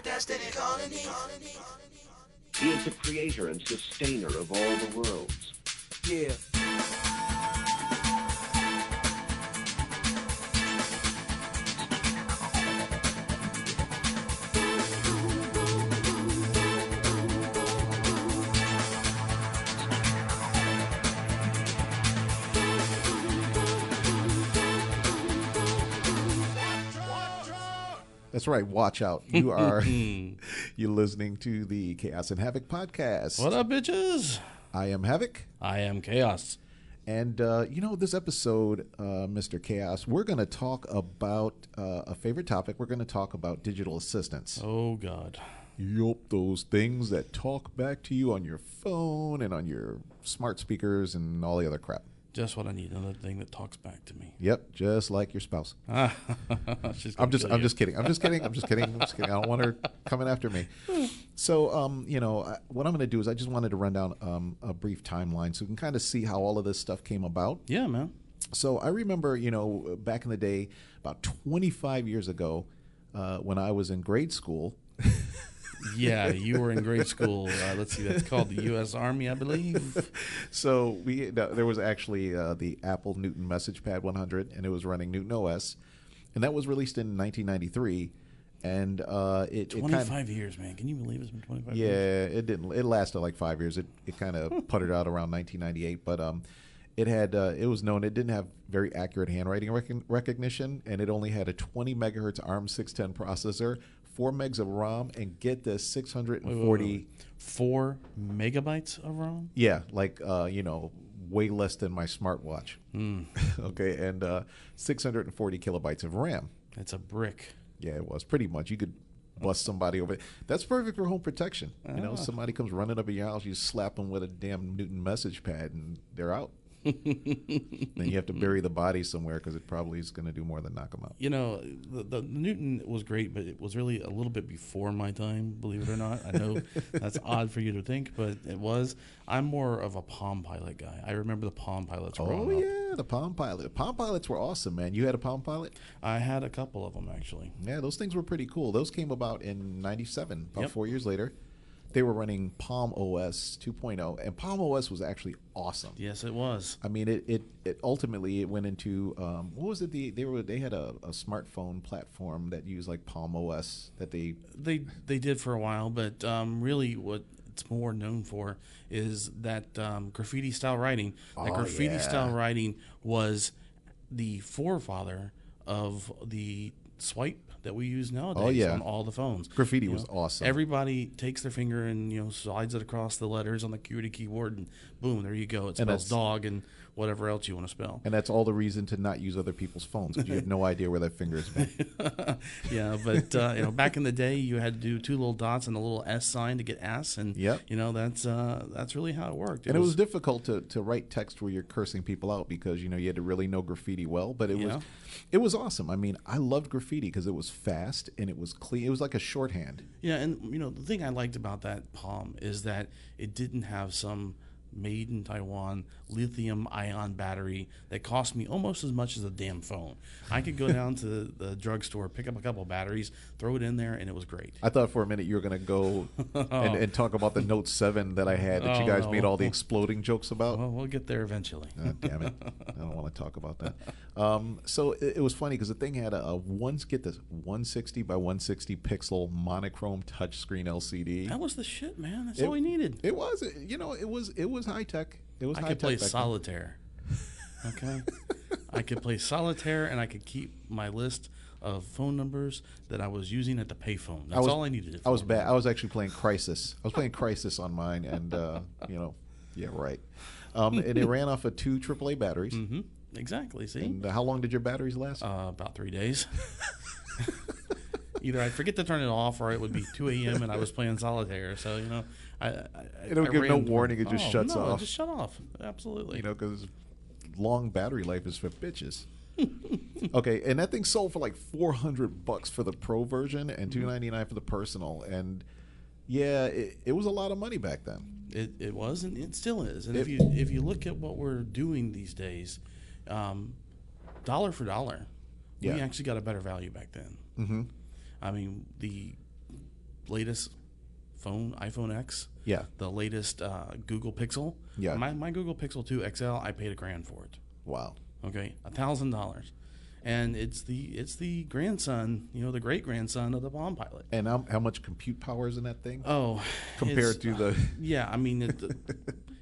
He is the creator and sustainer of all the worlds. Yeah. That's right. Watch out. You are you're listening to the Chaos and Havoc podcast. What up, bitches? I am Havoc. I am Chaos. And, this episode, Mr. Chaos, we're going to talk about a favorite topic. We're going to talk about digital assistants. Oh, God. Yup, those things that talk back to you on your phone and on your smart speakers and all the other crap. Just what I need. Another thing that talks back to me. Yep, just like your spouse. I'm I'm just kidding. I don't want her coming after me. So, what I'm going to do is I just wanted to run down a brief timeline so we can kind of see how all of this stuff came about. Yeah, man. So I remember, back in the day, about 25 years ago, when I was in grade school. Yeah, you were in grade school. Let's see, that's called the U.S. Army, I believe. So there was actually the Apple Newton Message Pad 100, and it was running Newton OS, and that was released in 1993. And 25 years, man. Can you believe it's been 25 years? Yeah, it didn't. It lasted like 5 years. It kind of puttered out around 1998, but it was known it didn't have very accurate handwriting recognition, and it only had a 20 megahertz ARM 610 processor, 4 megs of ROM, and get this 640. Wait. 4 megabytes of ROM? Yeah, way less than my smartwatch. Okay, and 640 kilobytes of RAM. It's a brick. Yeah, it was pretty much. You could bust somebody over. That's perfect for home protection. Somebody comes running up in your house, you slap them with a damn Newton Message Pad, and they're out. Then you have to bury the body somewhere because it probably is going to do more than knock them out. The Newton was great, but it was really a little bit before my time, believe it or not. I know that's odd for you to think, but it was. I'm more of a Palm Pilot guy. I remember the Palm Pilots growing up. Yeah, the Palm Pilot. Palm Pilots were awesome, man. You had a Palm Pilot? I had a couple of them, actually. Yeah, those things were pretty cool. Those came about in 97, about 4 years later. They were running Palm OS 2.0, and Palm OS was actually awesome. Yes, it was. I mean, it ultimately it went into what was it? They had a smartphone platform that used like Palm OS that they did for a while, but really what it's more known for is that graffiti style writing. That graffiti style writing was the forefather of the swipe that we use nowadays on all the phones. Graffiti was awesome. Everybody takes their finger and slides it across the letters on the QWERTY keyboard, and boom, there you go. It spells dog and whatever else you want to spell. And that's all the reason to not use other people's phones, because you have no idea where that finger is been. Yeah, but back in the day, you had to do 2 little dots and a little S sign to get ass, and that's really how it worked. It was difficult to write text where you're cursing people out because you had to really know graffiti well. But it was awesome. I mean, I loved graffiti because it was fast and it was clean. It was like a shorthand. Yeah, and the thing I liked about that Palm is that it didn't have some made in Taiwan lithium-ion battery that cost me almost as much as a damn phone. I could go down to the drugstore, pick up a couple of batteries, throw it in there, and it was great. I thought for a minute you were going to go and talk about the Note 7 that I had that you guys made all the exploding jokes about. Well, we'll get there eventually. Damn it. I don't want to talk about that. So it was funny because the thing had a 160 by 160 pixel monochrome touchscreen LCD. That was the shit, man. That's all we needed. It was. It was high tech. It was high tech. I could play solitaire. Okay. I could play solitaire, and I could keep my list of phone numbers that I was using at the payphone. That's all I needed. I was bad. I was actually playing Crisis. I was playing Crisis on mine, and yeah, right. And it ran off of 2 AAA batteries. Mm-hmm. Exactly. See. And how long did your batteries last? About 3 days. Either I'd forget to turn it off, or it would be 2 a.m. and I was playing solitaire. So it'll give no warning. It just shuts off. It just shut off. Absolutely. Because long battery life is for bitches. Okay, and that thing sold for like $400 for the pro version and $299 for the personal, and yeah, it was a lot of money back then. It was, and it still is. And if you look at what we're doing these days, dollar for dollar, we actually got a better value back then. Mm-hmm. I mean, the latest phone, iPhone X. Yeah. The latest Google Pixel. Yeah. My Google Pixel 2 XL, I paid $1,000 for it. Wow. Okay, $1,000, and it's the grandson, the great grandson of the Palm Pilot. And how much compute power is in that thing? Oh, compared to the yeah, I mean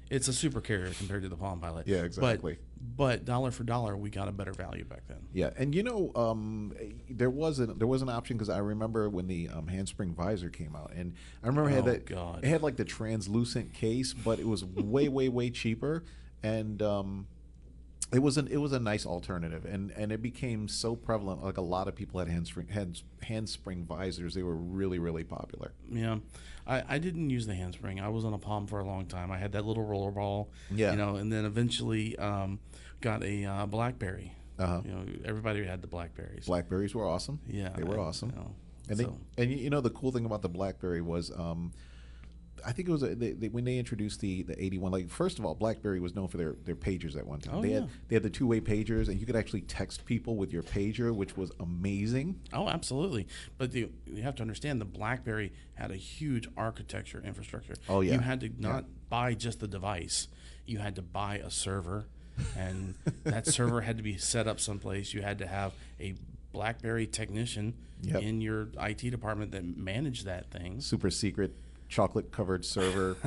it's a super carrier compared to the Palm Pilot. Yeah, exactly. But dollar for dollar, we got a better value back then. Yeah, and there was an option, because I remember when the handspring visor came out, and I remember it had like the translucent case, but it was way cheaper, and it was a nice alternative, and it became so prevalent. Like, a lot of people had handspring visors. They were really popular. Yeah, I didn't use the handspring. I was on a Palm for a long time. I had that little roller ball. Yeah. And then eventually got a BlackBerry. Everybody had the BlackBerries. BlackBerries were awesome. Yeah, they were awesome. And so. the cool thing about the BlackBerry was, I think it was when they introduced the 81. Like, first of all, BlackBerry was known for their pagers at one time. They had the two-way pagers, and you could actually text people with your pager, which was amazing. Oh, absolutely. But you have to understand, the BlackBerry had a huge architecture infrastructure. Oh, yeah. You had to not buy just the device. You had to buy a server, and that server had to be set up someplace. You had to have a BlackBerry technician in your IT department that managed that thing. Super secret, chocolate-covered server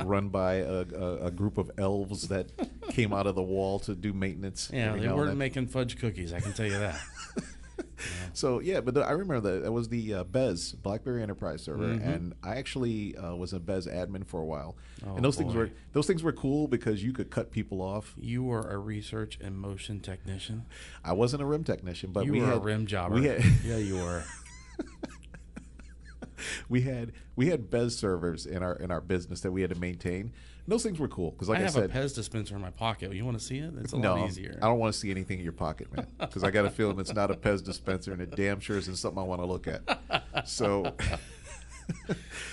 run by a group of elves that came out of the wall to do maintenance. Yeah, they weren't making fudge cookies, I can tell you that. So, yeah, but I remember that was the BES, BlackBerry Enterprise server, and I actually was a BES admin for a while. Oh, and those things were cool because you could cut people off. You were a research and motion technician. I wasn't a RIM technician, but we were a RIM jobber. Yeah, you were. We had BES servers in our business that we had to maintain. And those things were cool because, like I said, a Pez dispenser in my pocket. You want to see it? It's a lot easier. I don't want to see anything in your pocket, man, because I got a feeling it's not a Pez dispenser, and it damn sure isn't something I want to look at. So.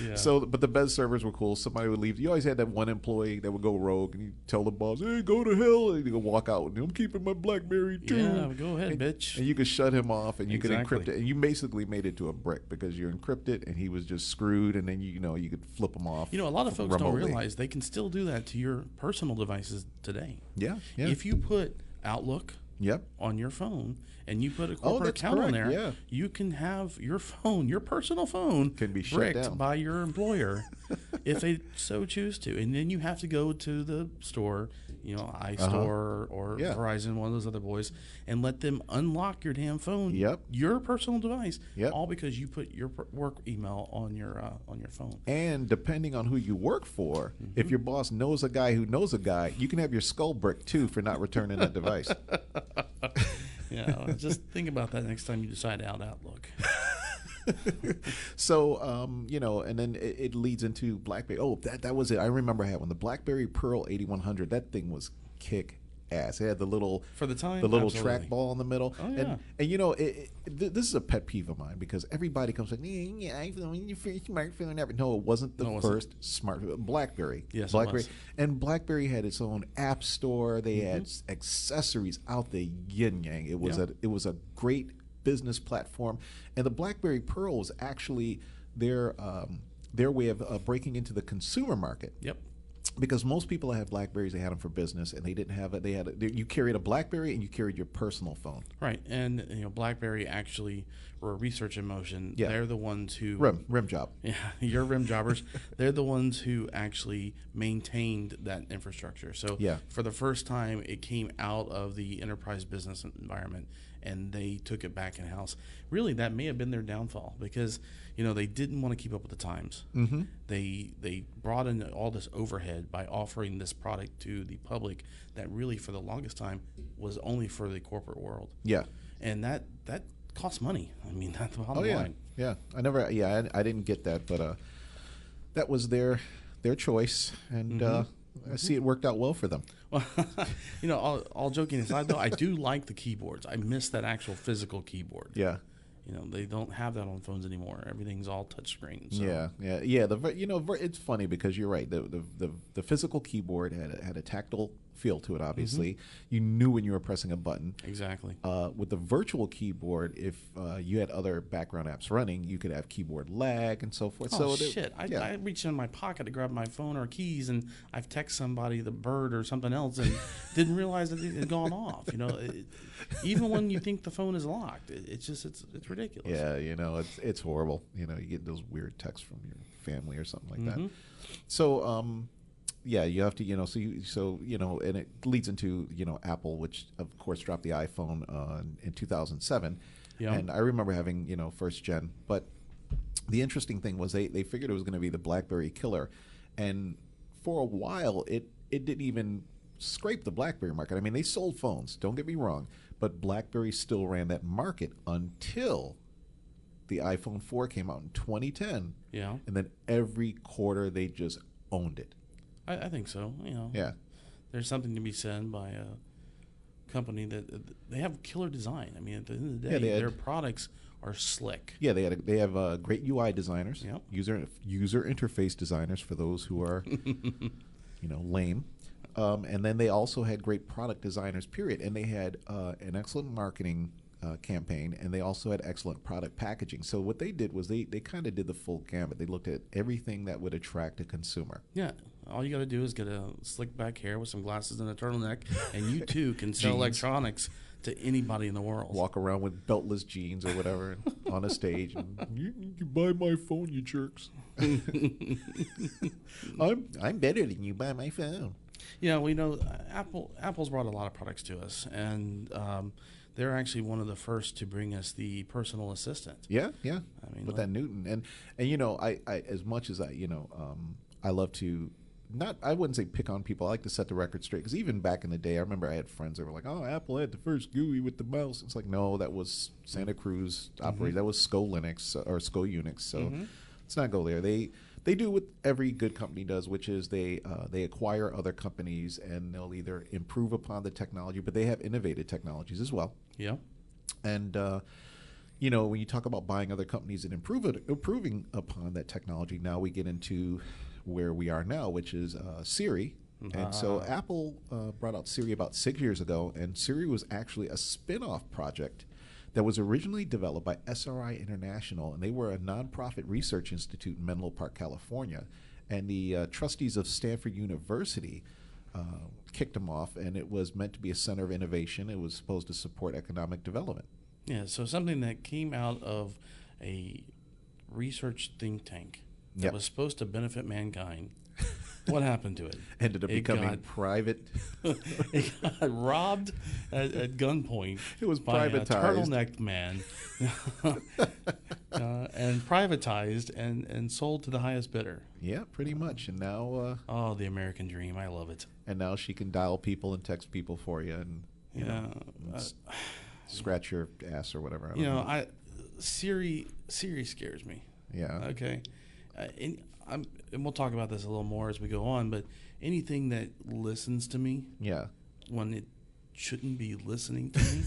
Yeah. But the BES servers were cool. Somebody would leave. You always had that one employee that would go rogue, and you tell the boss, "Hey, go to hell," and you go walk out. I'm keeping my BlackBerry too. Yeah, go ahead, bitch. And you could shut him off, and you could encrypt it, and you basically made it to a brick because you encrypted, and he was just screwed. And then you could flip him off. A lot of folks don't realize they can still do that to your personal devices today. Yeah. If you put Outlook. Yep. On your phone, and you put a corporate account on there, you can have your phone, your personal phone, can be shut bricked down by your employer if they so choose to. And then you have to go to the store, iStore or Verizon, one of those other boys, and let them unlock your damn phone, your personal device, all because you put your work email on your phone. And depending on who you work for, if your boss knows a guy who knows a guy, you can have your skull bricked too for not returning that device. Yeah, just think about that next time you decide to Outlook. So, and then it leads into BlackBerry. Oh, that was it. I remember I had one. The BlackBerry Pearl 8100. That thing was kick ass. It had the little for the time, trackball in the middle. Oh, yeah. And this is a pet peeve of mine because everybody comes like, iPhone, your first smartphone ever. No, it wasn't the first smartphone. BlackBerry. Yes, BlackBerry. it was. And BlackBerry had its own app store. They had accessories out the yin yang. It was a great business platform, and the BlackBerry Pearl was actually their way of breaking into the consumer market. Yep. Because most people that had BlackBerries, they had them for business, and they didn't have it. You carried a BlackBerry and you carried your personal phone. Right, and BlackBerry actually were Research in Motion. Yeah. They're the ones who rim job. Yeah, your rim jobbers. They're the ones who actually maintained that infrastructure. So for the first time, it came out of the enterprise business environment, and they took it back in house. Really, that may have been their downfall because they didn't want to keep up with the times. Mm-hmm. They brought in all this overhead by offering this product to the public that really, for the longest time, was only for the corporate world. Yeah, and that costs money. I mean, that's the bottom line. Yeah, I didn't get that, but that was their choice, and I see it worked out well for them. Well, all joking aside, though, I do like the keyboards. I miss that actual physical keyboard. Yeah. They don't have that on phones anymore. Everything's all touchscreen. So. Yeah. It's funny because you're right. The physical keyboard had a tactile feel to it, obviously. You knew when you were pressing a button. Exactly. With the virtual keyboard, if you had other background apps running, you could have keyboard lag and so forth. Oh, shit. I reached in my pocket to grab my phone or keys, and I've texted somebody, the bird or something else, and didn't realize that it had gone off. You know, even when you think the phone is locked, it's ridiculous. Yeah, you know, it's horrible. You know, you get those weird texts from your family or something like that. So, yeah, you have to, you know, and it leads into, you know, Apple, which of course dropped the iPhone in 2007. Yeah. And I remember having, you know, first gen. But the interesting thing was they figured it was going to be the BlackBerry killer. And for a while, it didn't even scrape the BlackBerry market. I mean, they sold phones, don't get me wrong, but BlackBerry still ran that market until the iPhone 4 came out in 2010. Yeah. And then every quarter they just owned it. I think so. You know. Yeah. There's something to be said by a company that they have killer design. I mean, at the end of the day, their products are slick. Yeah, they have great UI designers, yep. user interface designers for those who are, you know, lame. And then they also had great product designers, period. And they had an excellent marketing campaign, and they also had excellent product packaging. So what they did was they kind of did the full gamut. They looked at everything that would attract a consumer. Yeah. All you got to do is get a slick back hair with some glasses and a turtleneck, and you too can sell electronics to anybody in the world. Walk around with beltless jeans or whatever on a stage. And, you can buy my phone, you jerks. I'm better than you. Buy my phone. Yeah, we know Apple's brought a lot of products to us, and they're actually one of the first to bring us the personal assistant. Yeah. I mean, with that Newton, and you know, I as much as I love to. I wouldn't say pick on people. I like to set the record straight, because even back in the day, I remember I had friends that were like, "Oh, Apple had the first GUI with the mouse." It's like, no, that was Santa Cruz operated. That was SCO Linux or SCO Unix. So let's not go there. They do what every good company does, which is they acquire other companies, and they'll either improve upon the technology, but they have innovative technologies as well. Yeah, and you know, when you talk about buying other companies and improving upon that technology, now we get into where we are now, which is Siri. And so Apple brought out Siri about 6 years ago, and Siri was actually a spin-off project that was originally developed by SRI International, and they were a nonprofit research institute in Menlo Park, California. And the trustees of Stanford University kicked them off, and it was meant to be a center of innovation. It was supposed to support economic development. Yeah, so something that came out of a research think tank that was supposed to benefit mankind. What happened to it? Ended up becoming private. It got robbed at gunpoint. It was by privatized. A turtlenecked man, and privatized and sold to the highest bidder. Yeah, pretty much. And now, the American dream. I love it. And now she can dial people and text people for you, and you know, scratch your ass or whatever. I don't know. Siri scares me. Yeah. Okay. And we'll talk about this a little more as we go on, but anything that listens to me when it shouldn't be listening to me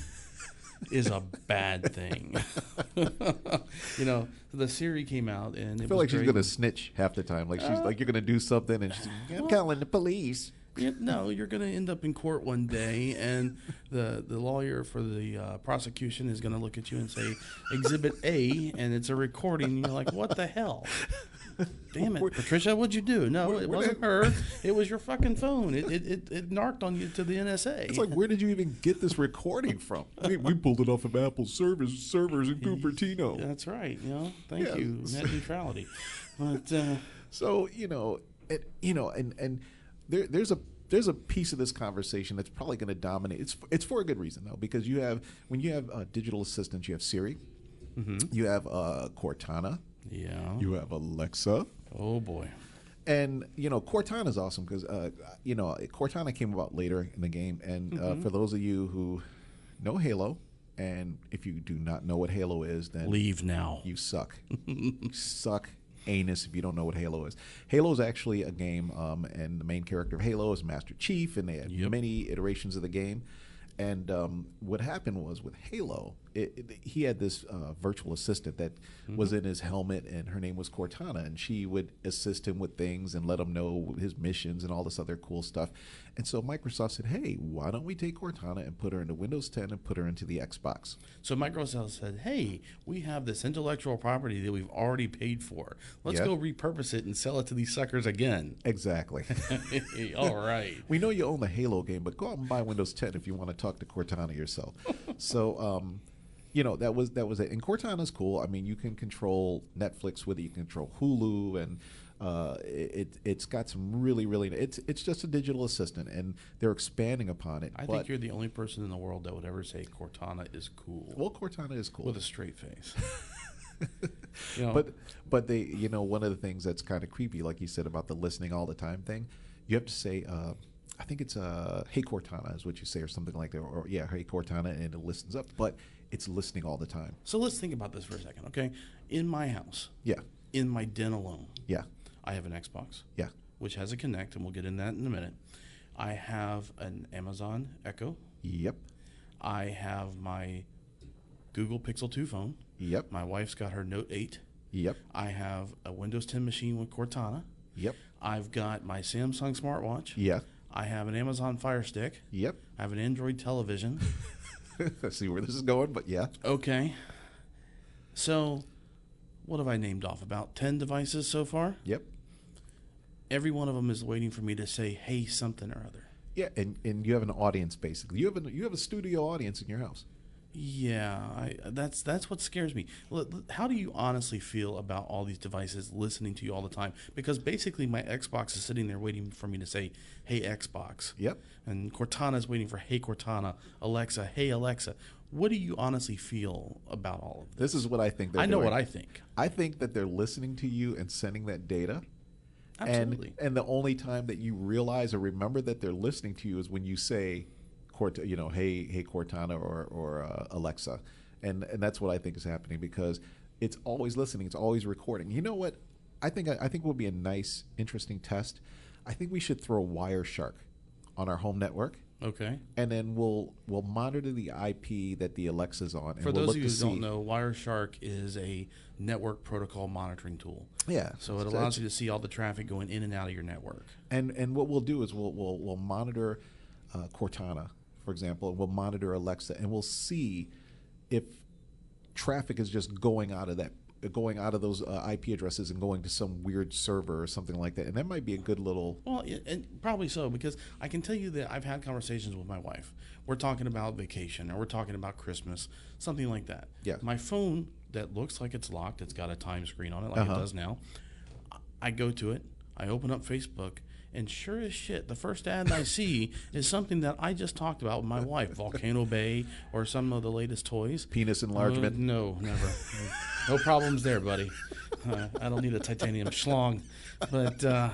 is a bad thing. You know, the Siri came out, and I feel like she's going to snitch half the time. Like she's like, you're going to do something, and she's like, I'm calling the police. No, you're going to end up in court one day, and the lawyer for the prosecution is going to look at you and say, Exhibit A, and it's a recording, and you're like, what the hell? Damn it, Patricia, what'd you do? No, it wasn't her. It was your fucking phone. It narked on you to the NSA. It's like, where did you even get this recording from? We pulled it off of Apple's servers in Cupertino. That's right. You know, thank you, net neutrality. But so and there's a piece of this conversation that's probably going to dominate. It's for a good reason though, because when you have digital assistants, you have Siri, you have Cortana. Yeah. You have Alexa. Oh boy. And Cortana is awesome because Cortana came about later in the game, and for those of you who know Halo, and if you do not know what Halo is, then leave now. You suck. You suck anus if you don't know what Halo is. Halo is actually a game, and the main character of Halo is Master Chief, and they had many iterations of the game. And what happened was with Halo, he had this virtual assistant that was in his helmet, and her name was Cortana, and she would assist him with things and let him know his missions and all this other cool stuff. And so Microsoft said, hey, why don't we take Cortana and put her into Windows 10 and put her into the Xbox? So Microsoft said, hey, we have this intellectual property that we've already paid for. Let's go repurpose it and sell it to these suckers again. Exactly. All right. We know you own the Halo game, but go out and buy Windows 10 if you want to talk to Cortana yourself. So, that was it. And Cortana's cool. I mean, you can control Netflix with it. You can control Hulu, and it's got some really, really. It's just a digital assistant, and they're expanding upon it. I think you're the only person in the world that would ever say Cortana is cool. Well, Cortana is cool with a straight face. But they, one of the things that's kind of creepy, like you said about the listening all the time thing, you have to say. I think it's hey Cortana is what you say, or something like that, or hey Cortana, and it listens up, but it's listening all the time. So let's think about this for a second, okay? In my house, in my den alone, I have an Xbox, which has a Kinect, and we'll get in that in a minute. I have an Amazon Echo. Yep. I have my Google Pixel 2 phone. Yep. My wife's got her Note 8. Yep. I have a Windows 10 machine with Cortana. Yep. I've got my Samsung smartwatch. Yeah. I have an Amazon Fire Stick. Yep. I have an Android television. I see where this is going, but yeah. Okay. So, what have I named off? About 10 devices so far? Yep. Every one of them is waiting for me to say, hey, something or other. Yeah, and you have an audience, basically. You have a studio audience in your house. Yeah, that's what scares me. How do you honestly feel about all these devices listening to you all the time? Because basically my Xbox is sitting there waiting for me to say, hey, Xbox. Yep. And Cortana is waiting for, hey, Cortana. Alexa, hey, Alexa. What do you honestly feel about all of this? This is what I think. I know what I think. I think that they're listening to you and sending that data. Absolutely. And the only time that you realize or remember that they're listening to you is when you say, hey Cortana or Alexa, and that's what I think is happening, because it's always listening, it's always recording. You know what? I think would be a nice, interesting test. I think we should throw Wireshark on our home network. Okay. And then we'll monitor the IP that the Alexa's on. And For we'll those look of you to who don't know, Wireshark is a network protocol monitoring tool. Yeah. So it allows you to see all the traffic going in and out of your network. And what we'll do is we'll monitor Cortana, for example, and we'll monitor Alexa, and we'll see if traffic is just going out of those IP addresses and going to some weird server or something like that. And that might be a good little... Well, and probably so, because I can tell you that I've had conversations with my wife. We're talking about vacation, or we're talking about Christmas, something like that. Yeah. My phone that looks like it's locked, it's got a time screen on it like it does now. I go to it, I open up Facebook, and sure as shit, the first ad I see is something that I just talked about with my wife, Volcano Bay, or some of the latest toys. Penis enlargement? No, never. No problems there, buddy. I don't need a titanium schlong. But, the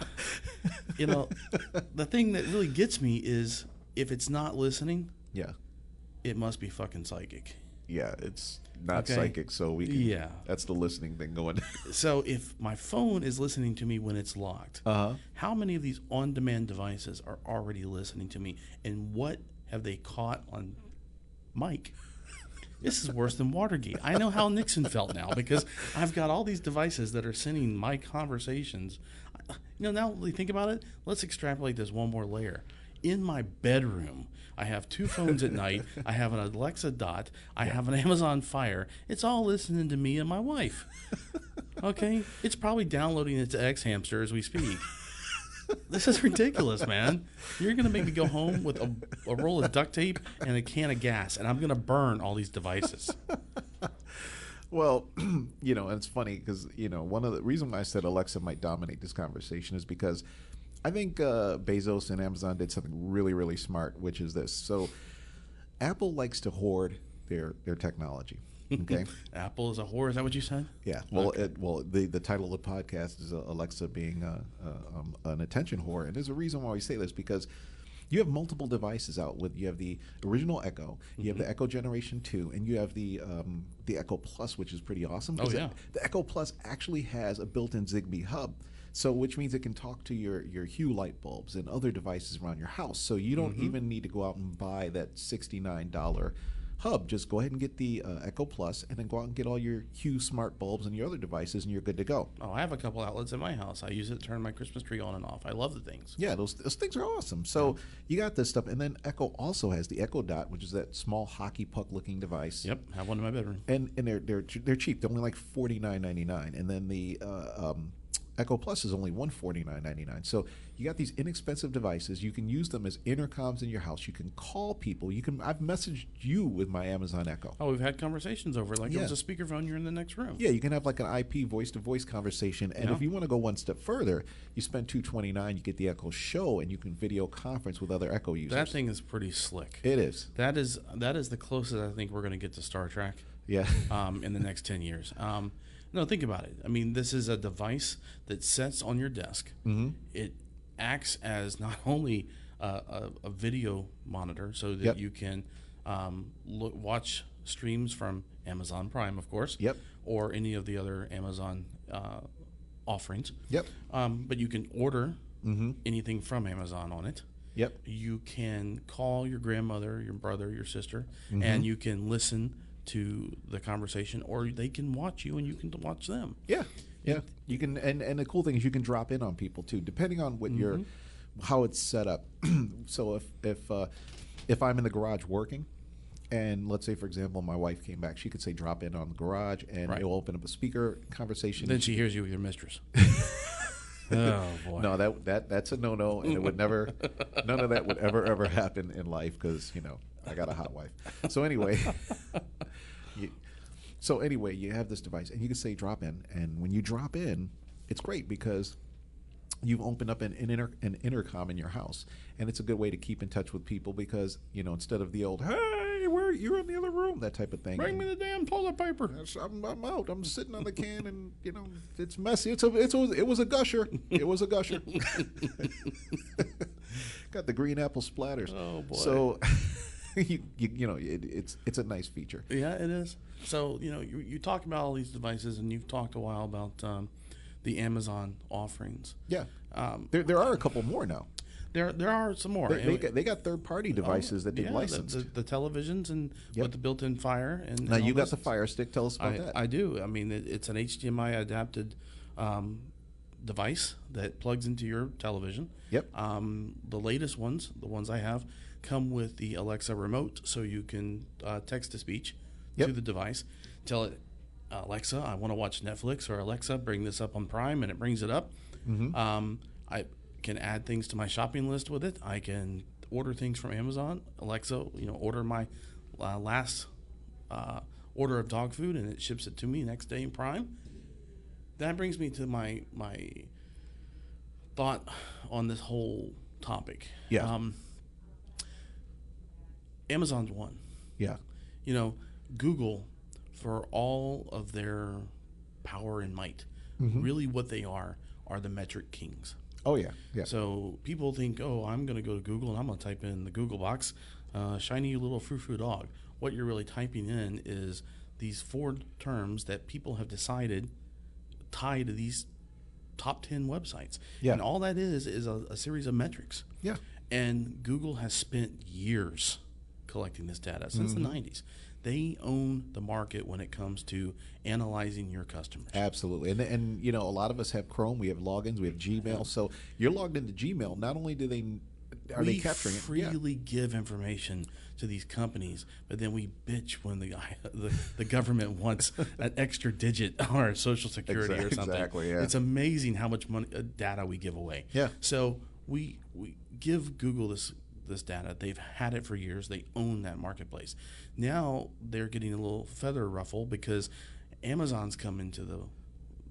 thing that really gets me is if it's not listening, it must be fucking psychic. Yeah, it's not psychic, so we can... Yeah. That's the listening thing going. So if my phone is listening to me when it's locked, how many of these on-demand devices are already listening to me, and what have they caught on mic? This is worse than Watergate. I know how Nixon felt now, because I've got all these devices that are sending my conversations. Now that we think about it, let's extrapolate this one more layer. In my bedroom, I have 2 phones at night. I have an Alexa Dot. I have an Amazon Fire. It's all listening to me and my wife. Okay? It's probably downloading it to X-Hamster as we speak. This is ridiculous, man. You're going to make me go home with a roll of duct tape and a can of gas, and I'm going to burn all these devices. Well, and it's funny because, one of the reasons why I said Alexa might dominate this conversation is because I think Bezos and Amazon did something really, really smart, which is this. So Apple likes to hoard their technology. Okay. Apple is a whore. Is that what you said? Yeah. Well, the title of the podcast is Alexa being an attention whore, and there's a reason why we say this, because you have multiple devices out. You have the original Echo, you have the Echo Generation 2, and you have the Echo Plus, which is pretty awesome. Oh yeah. The Echo Plus actually has a built-in Zigbee hub. So, which means it can talk to your Hue light bulbs and other devices around your house. So you don't even need to go out and buy that $69 hub. Just go ahead and get the Echo Plus, and then go out and get all your Hue smart bulbs and your other devices, and you're good to go. Oh, I have a couple outlets in my house. I use it to turn my Christmas tree on and off. I love the things. Yeah, those things are awesome. So you got this stuff, and then Echo also has the Echo Dot, which is that small hockey puck looking device. Yep, have one in my bedroom. And they're cheap. They're only like $49.99, and then the Echo Plus is only $149.99. So you got these inexpensive devices. You can use them as intercoms in your house. You can call people. I've messaged you with my Amazon Echo. Oh, we've had conversations over it. Like it was a speakerphone. You're in the next room. Yeah, you can have like an IP voice-to-voice conversation. And if you want to go one step further, you spend $229. You get the Echo Show, and you can video conference with other Echo users. That thing is pretty slick. It is. That is the closest I think we're going to get to Star Trek. Yeah. In the next 10 years. No, think about it. I mean, this is a device that sits on your desk. Mm-hmm. It acts as not only a video monitor so that you can watch streams from Amazon Prime, of course, or any of the other Amazon offerings. Yep. But you can order anything from Amazon on it. Yep. You can call your grandmother, your brother, your sister, and you can listen to the conversation, or they can watch you and you can watch them. Yeah. You can, and the cool thing is you can drop in on people too, depending on what how it's set up. So if I'm in the garage working, and let's say, for example, my wife came back, she could say drop in on the garage, and it will open up a speaker conversation. Then she hears you with your mistress. Oh boy! No, that's a no, and it would never, none of that would ever happen in life, because I got a hot wife. So anyway. You have this device, and you can say drop in, and when you drop in, it's great because you've opened up an intercom in your house, and it's a good way to keep in touch with people because instead of the old "Hey, you're in the other room," that type of thing. Bring me the damn toilet paper. I'm out. I'm sitting on the can, and it's messy. It was a gusher. It was a gusher. Got the green apple splatters. Oh boy! So. It's a nice feature. Yeah, it is. So you talk about all these devices, and you've talked a while about the Amazon offerings. Yeah, there are a couple more now. There are some more. They got third-party devices that they've licensed. The televisions and with the built-in Fire. And now you got the Fire Stick. Tell us about that. I do. I mean, it's an HDMI adapted device that plugs into your television. Yep. The latest ones, the ones I have, come with the Alexa remote, so you can text-to-speech to the device. Tell it, Alexa, I want to watch Netflix, or Alexa, bring this up on Prime, and it brings it up. I can add things to my shopping list with it. I can order things from Amazon. Alexa, order my last order of dog food, and it ships it to me next day in Prime. That brings me to my thought on this whole topic. Yeah. Amazon's one. Yeah. Google, for all of their power and might, really what they are the metric kings. Oh, yeah. Yeah. So people think, I'm going to go to Google and I'm going to type in the Google box, shiny little frou-frou dog. What you're really typing in is these 4 terms that people have decided tie to these top 10 websites. Yeah. And all that is a series of metrics. Yeah. And Google has spent years collecting this data since the 90s. They own the market when it comes to analyzing your customers. Absolutely. And a lot of us have Chrome, we have logins, we have Gmail. So you're logged into Gmail. Not only are they capturing it? We freely give information to these companies, but then we bitch when the government wants an extra digit on our Social Security or something. Exactly, yeah. It's amazing how much money data we give away. Yeah. So we give Google this data. They've had it for years. They own that marketplace. Now they're getting a little feather ruffle because Amazon's come into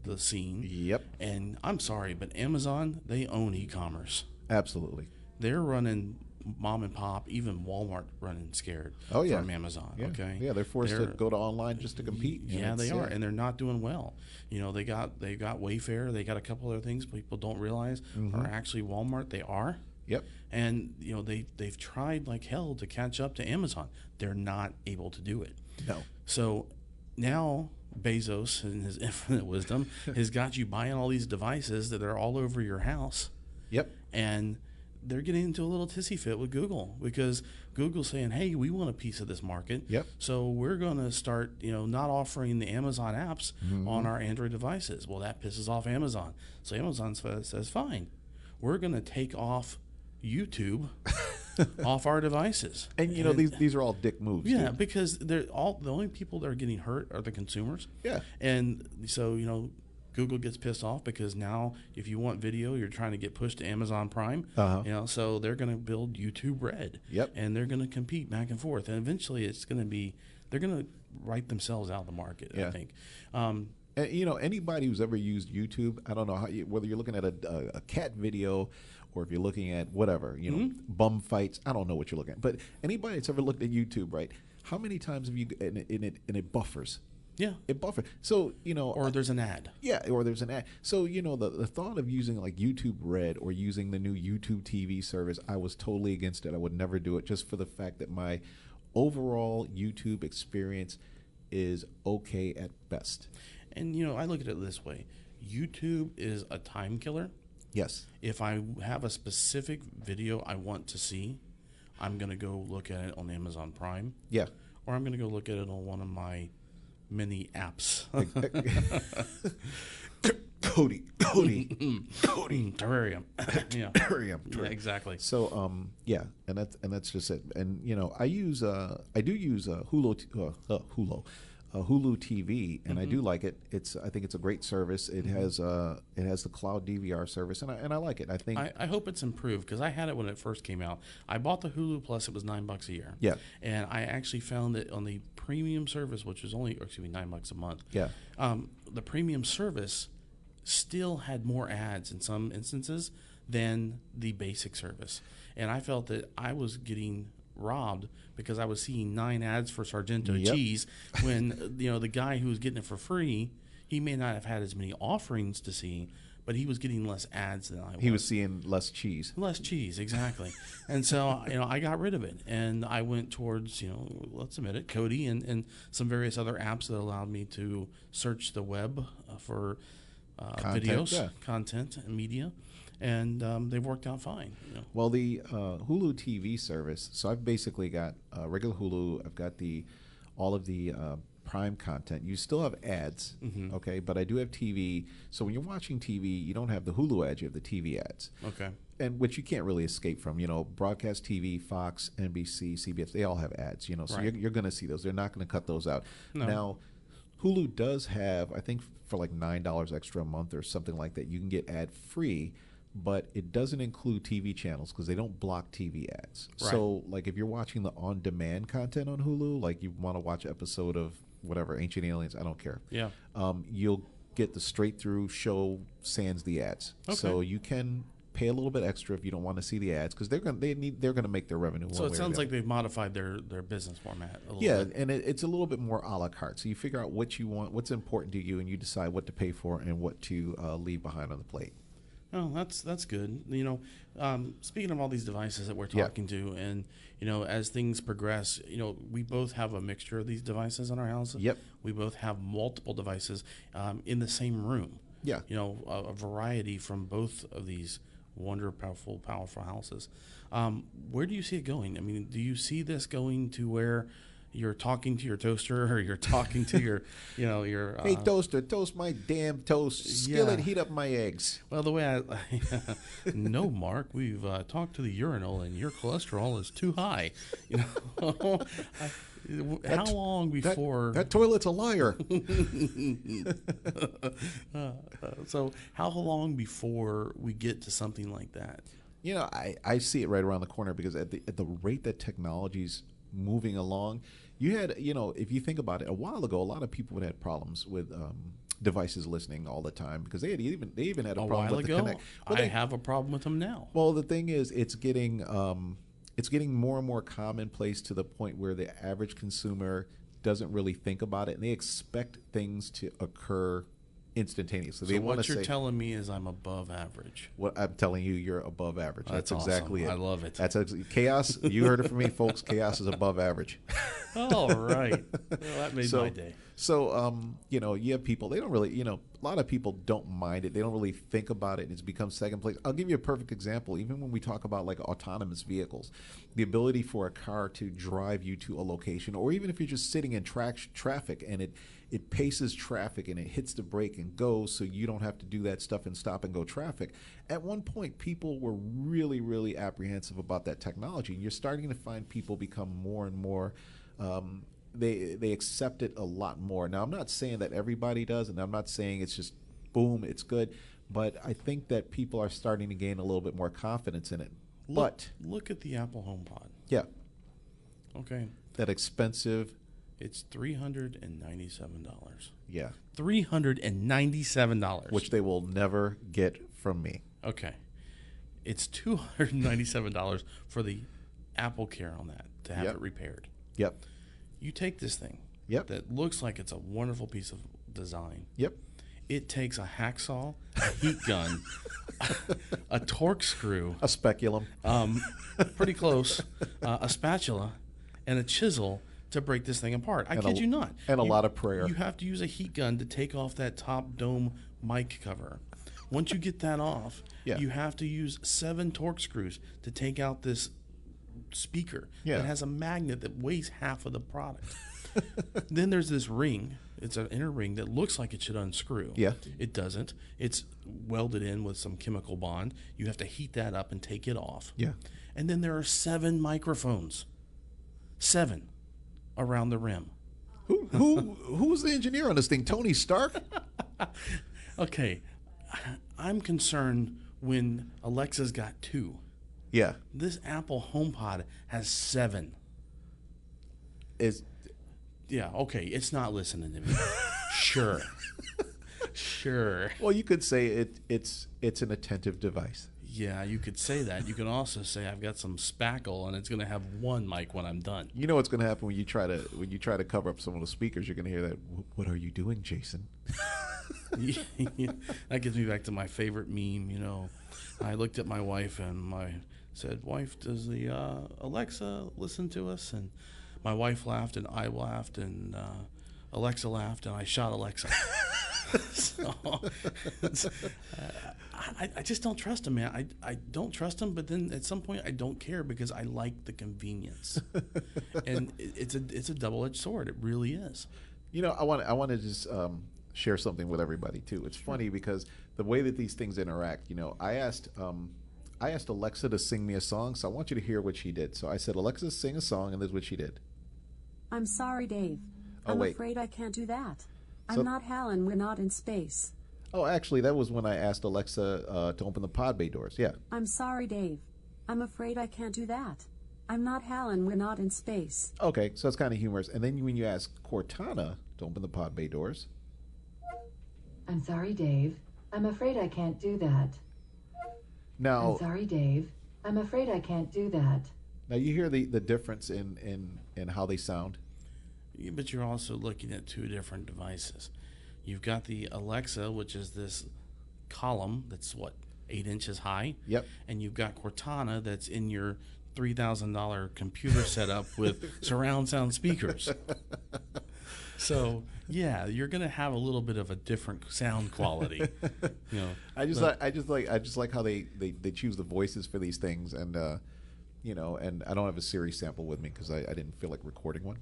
the scene. Yep. And I'm sorry, but Amazon, they own e-commerce. Absolutely. They're running mom and pop, even Walmart running scared from Amazon. Yeah. Okay. Yeah, they're forced to go to online just to compete. Yeah, they are, and they're not doing well. They got Wayfair. They got a couple other things people don't realize are actually Walmart. They are. Yep. And they've tried like hell to catch up to Amazon. They're not able to do it. No. So now Bezos, in his infinite wisdom, has got you buying all these devices that are all over your house. Yep. And they're getting into a little tissy fit with Google because Google's saying, hey, we want a piece of this market. Yep. So we're going to start, not offering the Amazon apps on our Android devices. Well, that pisses off Amazon. So Amazon says, fine, we're going to take off YouTube off our devices. And these are all dick moves. Yeah, dude. because the only people that are getting hurt are the consumers. Yeah. And so, Google gets pissed off because now if you want video, you're trying to get pushed to Amazon Prime. So they're going to build YouTube Red. Yep. And they're going to compete back and forth. And eventually they're going to write themselves out of the market, I think. And, anybody who's ever used YouTube, I don't know whether you're looking at a cat video or if you're looking at whatever, bum fights. I don't know what you're looking at. But anybody that's ever looked at YouTube, right? How many times have you and it buffers? Yeah. It buffers. So, or there's an ad. Yeah, or there's an ad. So, the thought of using like YouTube Red or using the new YouTube TV service, I was totally against it. I would never do it just for the fact that my overall YouTube experience is okay at best. And, I look at it this way. YouTube is a time killer. Yes. If I have a specific video I want to see, I'm going to go look at it on Amazon Prime. Yeah. Or I'm going to go look at it on one of my many apps. Cody. Terrarium. Yeah. Terrarium. Yeah, exactly. So and that's just it. And I do use Hulu TV, and I do like it. I think it's a great service. It has the cloud DVR service, and I like it. I think I hope it's improved because I had it when it first came out. I bought the Hulu Plus; it was $9 a year. Yeah, and I actually found it on the premium service, which is only $9 a month. Yeah, the premium service still had more ads in some instances than the basic service, and I felt that I was getting robbed because I was seeing 9 ads for Sargento cheese when the guy who was getting it for free, he may not have had as many offerings to see, but he was getting less ads than I was. He was seeing less cheese. Less cheese, exactly. And so I got rid of it, and I went towards let's admit it, Kodi and some various other apps that allowed me to search the web for videos, content, and media. And they've worked out fine. Well, the Hulu TV service. So I've basically got regular Hulu. I've got all of the Prime content. You still have ads, okay? But I do have TV. So when you're watching TV, you don't have the Hulu ads. You have the TV ads. Okay. And which you can't really escape from. Broadcast TV, Fox, NBC, CBS. They all have ads. So right. you're going to see those. They're not going to cut those out. No. Now, Hulu does have, I think, for like $9 extra a month or something like that, you can get ad free. But it doesn't include TV channels because they don't block TV ads. Right. So, like, if you're watching the on-demand content on Hulu, like you want to watch an episode of whatever, Ancient Aliens, I don't care. Yeah. You'll get the straight-through show sans the ads. Okay. So you can pay a little bit extra if you don't want to see the ads because they're going to make their revenue. So it sounds like they've modified their business format a little bit. And it's a little bit more a la carte. So you figure out what you want, what's important to you, and you decide what to pay for and what to leave behind on the plate. Oh, that's good. Speaking of all these devices that we're talking to, and as things progress, we both have a mixture of these devices in our houses. Yep. We both have multiple devices in the same room. Yeah. A variety from both of these powerful houses. Where do you see it going? I mean, do you see this going to where you're talking to your toaster, or you're talking to your hey, toaster, toast my damn toast. Skillet, heat up my eggs. Well, the way no, Mark, we've talked to the urinal, and your cholesterol is too high. How long before that toilet's a liar? So how long before we get to something like that? I see it right around the corner because at the rate that technology's moving along, you had, if you think about it, a while ago, a lot of people had problems with devices listening all the time because they even had a problem with the Connect. Well, I have a problem with them now. Well, the thing is, it's getting more and more commonplace to the point where the average consumer doesn't really think about it, and they expect things to occur instantaneously. So what you're telling me is I'm above average. What I'm telling you, you're above average. That's exactly awesome. it. I love it. That's Chaos. You heard it from me, folks. Chaos is above average. All right. Well, that made my day. So, you know, you have people, they don't really, you know, a lot of people don't mind it. They don't really think about it. It's become second place. I'll give you a perfect example. Even when we talk about like autonomous vehicles, the ability for a car to drive you to a location, or even if you're just sitting in traffic and it paces traffic and it hits the brake and goes so you don't have to do that stuff and stop and go traffic. At one point, people were really, really apprehensive about that technology. And you're starting to find people become more and more they accept it a lot more. Now, I'm not saying that everybody does, and I'm not saying it's just boom, it's good, but I think that people are starting to gain a little bit more confidence in it. Look at the Apple HomePod. Yeah. Okay. That expensive. It's $397. Yeah. $397. Which they will never get from me. Okay. It's $297 for the Apple Care on that to have it repaired. Yep. You take this thing that looks like it's a wonderful piece of design. Yep. It takes a hacksaw, a heat gun, a torque screw, a speculum, pretty close, a spatula, and a chisel to break this thing apart. I kid you not. And a lot of prayer. You have to use a heat gun to take off that top dome mic cover. Once you get that off, you have to use 7 torque screws to take out this speaker that has a magnet that weighs half of the product. Then there's this ring. It's an inner ring that looks like it should unscrew. Yeah. It doesn't. It's welded in with some chemical bond. You have to heat that up and take it off. Yeah. And then there are 7 microphones. 7 around the rim. Who's the engineer on this thing? Tony Stark? Okay. I'm concerned when Alexa's got 2. Yeah. This Apple HomePod has 7. Yeah, okay, it's not listening to me. Sure. Well, you could say it's an attentive device. Yeah, you could say that. You can also say I've got some spackle and it's going to have 1 mic when I'm done. You know what's going to happen when you try to cover up some of the speakers? You're going to hear that. What are you doing, Jason? That gets me back to my favorite meme. You know, I looked at my wife and said, "Wife, does the Alexa listen to us?" And my wife laughed, and I laughed, and Alexa laughed, and I shot Alexa. So I just don't trust him, man. I don't trust him, but then at some point I don't care because I like the convenience, and it's a double-edged sword. It really is. You know, I want to just share something with everybody too. It's funny because the way that these things interact. You know, I asked Alexa to sing me a song, so I want you to hear what she did. So I said, Alexa, sing a song, and this is what she did. I'm sorry, Dave. I'm afraid I can't do that. I'm not Hal and we're not in space. Oh, actually, that was when I asked Alexa to open the pod bay doors. Yeah. I'm sorry, Dave. I'm afraid I can't do that. I'm not Hal and we're not in space. Okay, so that's kind of humorous. And then when you ask Cortana to open the pod bay doors. I'm sorry, Dave. I'm afraid I can't do that. Now, I'm sorry, Dave. I'm afraid I can't do that. Now you hear the difference in how they sound. Yeah, but you're also looking at 2 different devices. You've got the Alexa, which is this column that's 8 inches high. Yep. And you've got Cortana that's in your $3,000 computer setup with surround sound speakers. So yeah, you're gonna have a little bit of a different sound quality. You know, I just like how they choose the voices for these things, and you know, and I don't have a Siri sample with me because I didn't feel like recording one.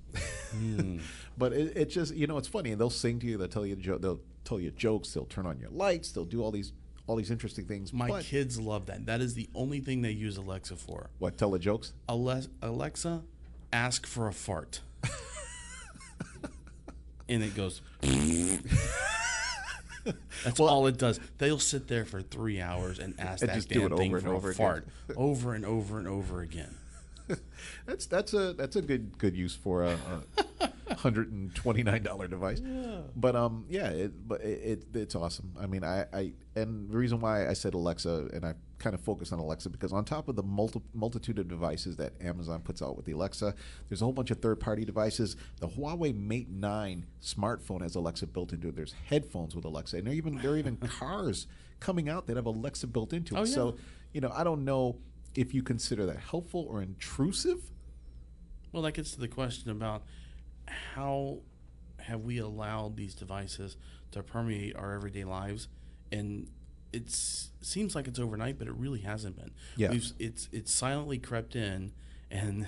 But it just, you know, it's funny, and they'll sing to you, they'll tell you jokes, they'll turn on your lights, they'll do all these interesting things. My kids love that. That is the only thing they use Alexa for. What, tell the jokes? Alexa, ask for a fart. And it goes. That's all it does. They'll sit there for 3 hours and ask that damn thing for a fart over and over and over again. That's a good use for a $129 device. Yeah. But it's awesome. I mean, and the reason why I said Alexa, and I kind of focused on Alexa, because on top of the multitude of devices that Amazon puts out with the Alexa, there's a whole bunch of third-party devices. The Huawei Mate 9 smartphone has Alexa built into it. There's headphones with Alexa, and there are even cars coming out that have Alexa built into it. Oh, yeah. So, you know, I don't know if you consider that helpful or intrusive. Well, that gets to the question about how have we allowed these devices to permeate our everyday lives? And it seems like it's overnight, but it really hasn't been. Yeah. It's silently crept in, and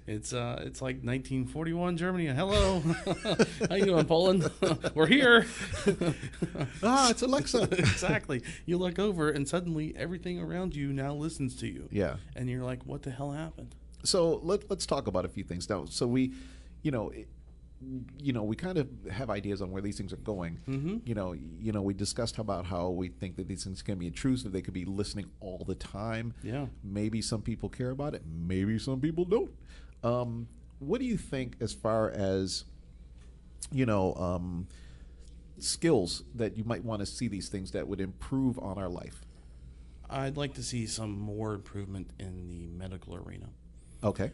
it's like 1941 Germany. Hello, how you doing, Poland? We're here. It's Alexa. Exactly. You look over, and suddenly everything around you now listens to you. Yeah. And you're like, what the hell happened? So let's talk about a few things now. So we, we kind of have ideas on where these things are going. Mm-hmm. We discussed about how we think that these things can be intrusive. They could be listening all the time. Yeah. Maybe some people care about it. Maybe some people don't. What do you think as far as, skills that you might want to see these things that would improve on our life? I'd like to see some more improvement in the medical arena. Okay.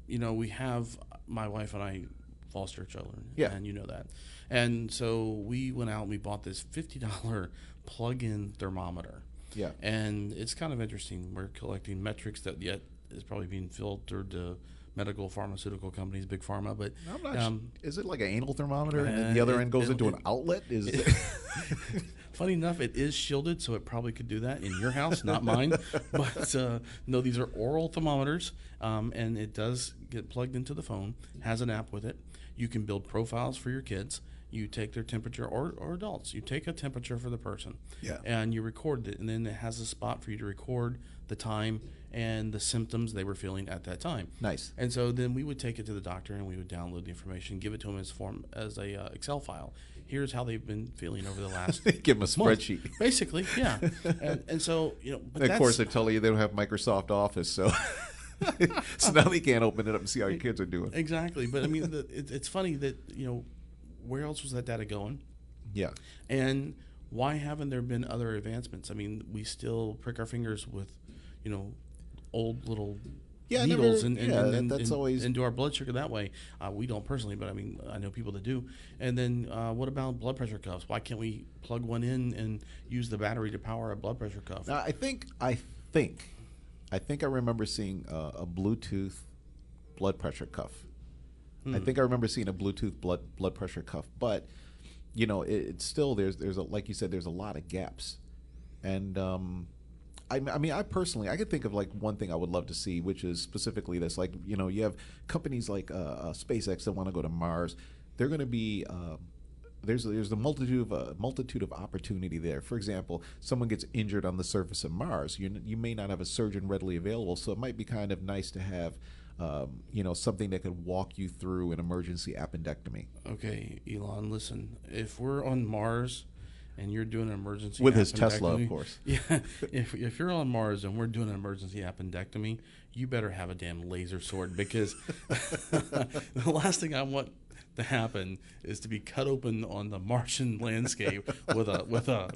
We have, my wife and I foster children. Yeah. And you know that. And so we went out and we bought this $50 plug-in thermometer. Yeah. And it's kind of interesting. We're collecting metrics that yet is probably being filtered to medical pharmaceutical companies, big pharma. But I'm not is it like an anal thermometer and the other end goes into an outlet? Funny enough, it is shielded, so it probably could do that in your house, not mine. But no, these are oral thermometers, and it does get plugged into the phone, has an app with it. You can build profiles for your kids. You take their temperature, or adults. You take a temperature for the person, and you record it, and then it has a spot for you to record the time and the symptoms they were feeling at that time. Nice. And so then we would take it to the doctor, and we would download the information, give it to them as a Excel file. Here's how they've been feeling over the last give them a spreadsheet. Month. Basically, yeah. And so, but of course, they're telling you they don't have Microsoft Office, so so now they can't open it up and see how your kids are doing. Exactly. But I mean, it's funny that, where else was that data going? Yeah. And why haven't there been other advancements? I mean, we still prick our fingers with, old little needles that's always into our blood sugar that way. We don't personally, but I mean, I know people that do. And then what about blood pressure cuffs? Why can't we plug one in and use the battery to power a blood pressure cuff? Now, I think I remember seeing a Bluetooth blood pressure cuff. I think I remember seeing a Bluetooth blood pressure cuff, but it's still there's like you said, there's a lot of gaps, and I mean, I personally, I could think of like one thing I would love to see, which is specifically this. Like, you have companies like SpaceX that want to go to Mars. They're going to be there's a multitude of opportunity there. For example, someone gets injured on the surface of Mars. You may not have a surgeon readily available, so it might be kind of nice to have something that could walk you through an emergency appendectomy. Okay, Elon, listen. If we're on Mars and you're doing an emergency with appendectomy, his Tesla, of course. Yeah, if you're on Mars and we're doing an emergency appendectomy, you better have a damn laser sword, because the last thing I want to happen is to be cut open on the Martian landscape with a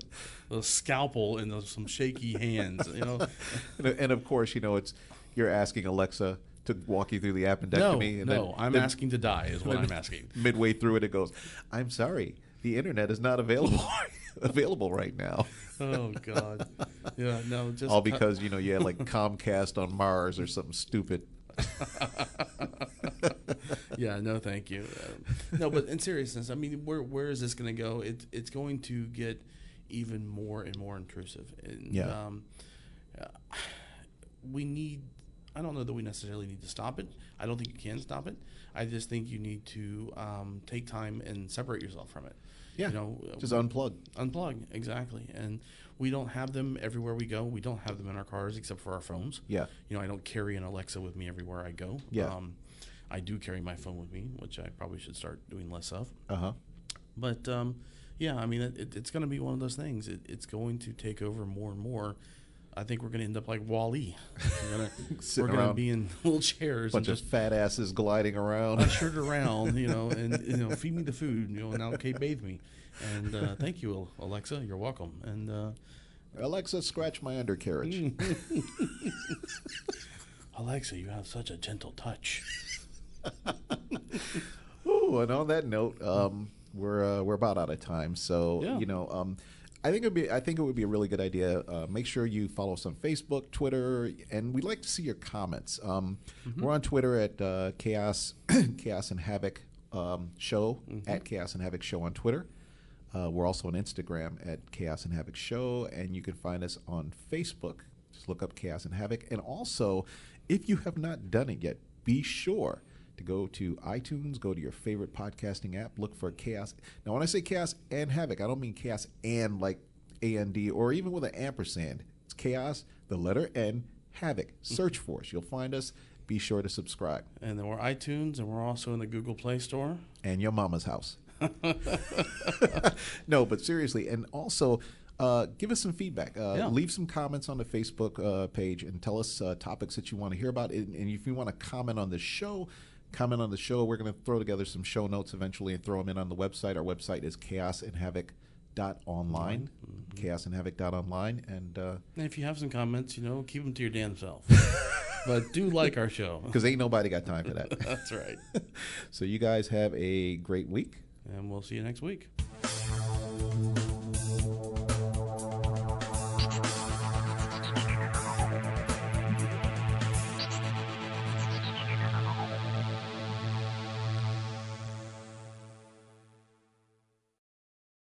scalpel and some shaky hands. And of course, you're asking Alexa to walk you through the appendectomy. No, I'm asking to die is what I'm asking. Midway through it goes, I'm sorry, the internet is not available right now. Oh God, yeah, no, just all because you had like Comcast on Mars or something stupid. Yeah, no, thank you. No, but in seriousness, I mean, where is this going to go? It's going to get even more and more intrusive. And, I don't know that we necessarily need to stop it. I don't think you can stop it. I just think you need to take time and separate yourself from it. Yeah, just unplug. Unplug, exactly. And we don't have them everywhere we go. We don't have them in our cars except for our phones. Yeah. I don't carry an Alexa with me everywhere I go. Yeah. I do carry my phone with me, which I probably should start doing less of. Uh-huh. But, I mean, it's going to be one of those things. It's going to take over more and more. I think we're going to end up like Wall-E. We're going to be in little chairs. Bunch of fat asses gliding around. Ushered around, and, feed me the food, and okay, bathe me. And thank you, Alexa. You're welcome. And Alexa, scratch my undercarriage. Alexa, you have such a gentle touch. Ooh, and on that note, we're about out of time. So, I think it would be a really good idea. Make sure you follow us on Facebook, Twitter, and we'd like to see your comments. We're on Twitter at Chaos and Havoc Show at Chaos and Havoc Show on Twitter. We're also on Instagram at Chaos and Havoc Show, and you can find us on Facebook. Just look up Chaos and Havoc. And also, if you have not done it yet, be sure to go to iTunes, go to your favorite podcasting app, look for Chaos. Now, when I say Chaos and Havoc, I don't mean Chaos and like A-N-D or even with an ampersand. It's Chaos, the letter N, Havoc. Search for us. You'll find us. Be sure to subscribe. And then we're iTunes, and we're also in the Google Play Store. And your mama's house. No, but seriously, and also give us some feedback. Leave some comments on the Facebook page and tell us topics that you want to hear about. And if you want to comment on the show, comment on the show. We're going to throw together some show notes eventually and throw them in on the website. Our website is chaosandhavoc.online. Chaosandhavoc.online. And if you have some comments, keep them to your damn self. But do like our show. Because ain't nobody got time for that. That's right. So you guys have a great week. And we'll see you next week.